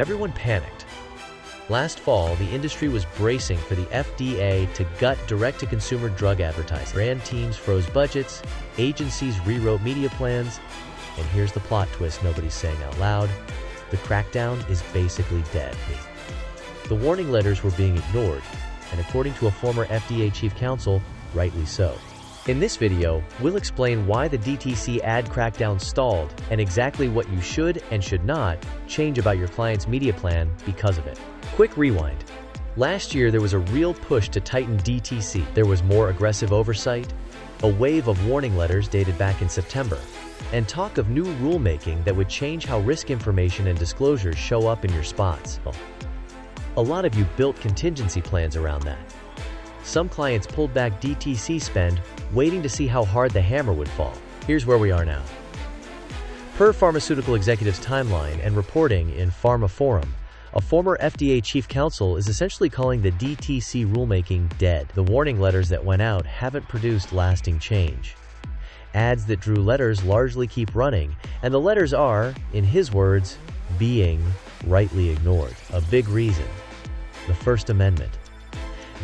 Everyone panicked. Last fall, the industry was bracing for the FDA to gut direct-to-consumer drug advertising. Brand teams froze budgets, agencies rewrote media plans, and here's the plot twist nobody's saying out loud: the crackdown is basically dead. The warning letters were being ignored, and according to a former FDA chief counsel, rightly so. In this video, we'll explain why the DTC ad crackdown stalled and exactly what you should and should not change about your client's media plan because of it. Quick rewind. Last year, there was a real push to tighten DTC. There was more aggressive oversight, a wave of warning letters dated back in September, and talk of new rulemaking that would change how risk information and disclosures show up in your spots. A lot of you built contingency plans around that. Some clients pulled back DTC spend, waiting to see how hard the hammer would fall. Here's where we are now. Per pharmaceutical executives' timeline and reporting in Pharma Forum, a former FDA chief counsel is essentially calling the DTC rulemaking dead. The warning letters that went out haven't produced lasting change. Ads that drew letters largely keep running, and the letters are, in his words, being rightly ignored. A big reason: the First Amendment.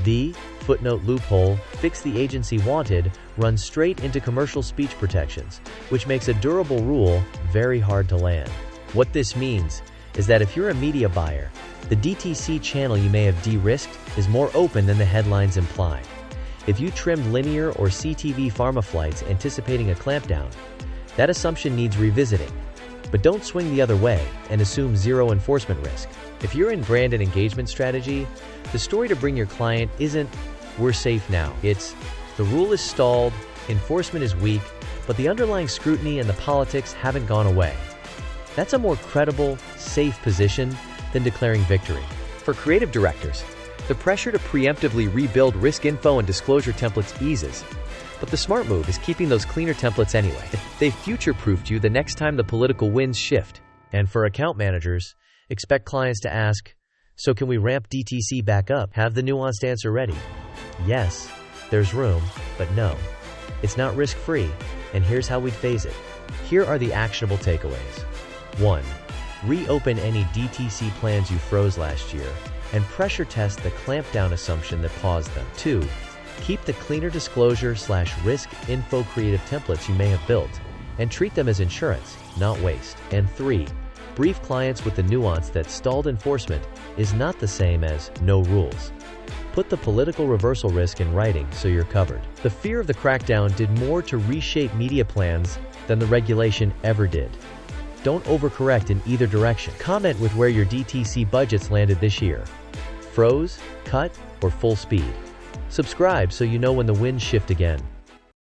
The footnote loophole, fix the agency wanted, runs straight into commercial speech protections, which makes a durable rule very hard to land. What this means is that if you're a media buyer, the DTC channel you may have de-risked is more open than the headlines imply. If you trimmed linear or CTV pharma flights anticipating a clampdown, that assumption needs revisiting. But don't swing the other way and assume zero enforcement risk. If you're in brand and engagement strategy, the story to bring your client isn't "we're safe now." It's "the rule is stalled, enforcement is weak, but the underlying scrutiny and the politics haven't gone away." That's a more credible, safe position than declaring victory. For creative directors, the pressure to preemptively rebuild risk info and disclosure templates eases. But the smart move is keeping those cleaner templates anyway. They've future-proofed you the next time the political winds shift. And for account managers, expect clients to ask, "So can we ramp DTC back up?" Have the nuanced answer ready. Yes, there's room, but no. It's not risk-free, and here's how we'd phase it. Here are the actionable takeaways. 1. Reopen any DTC plans you froze last year, and pressure test the clampdown assumption that paused them. 2. Keep the cleaner disclosure/risk info creative templates you may have built, and treat them as insurance, not waste. And 3. Brief clients with the nuance that stalled enforcement is not the same as no rules. Put the political reversal risk in writing so you're covered. The fear of the crackdown did more to reshape media plans than the regulation ever did. Don't overcorrect in either direction. Comment with where your DTC budgets landed this year. Froze, cut, or full speed? Subscribe so you know when the winds shift again.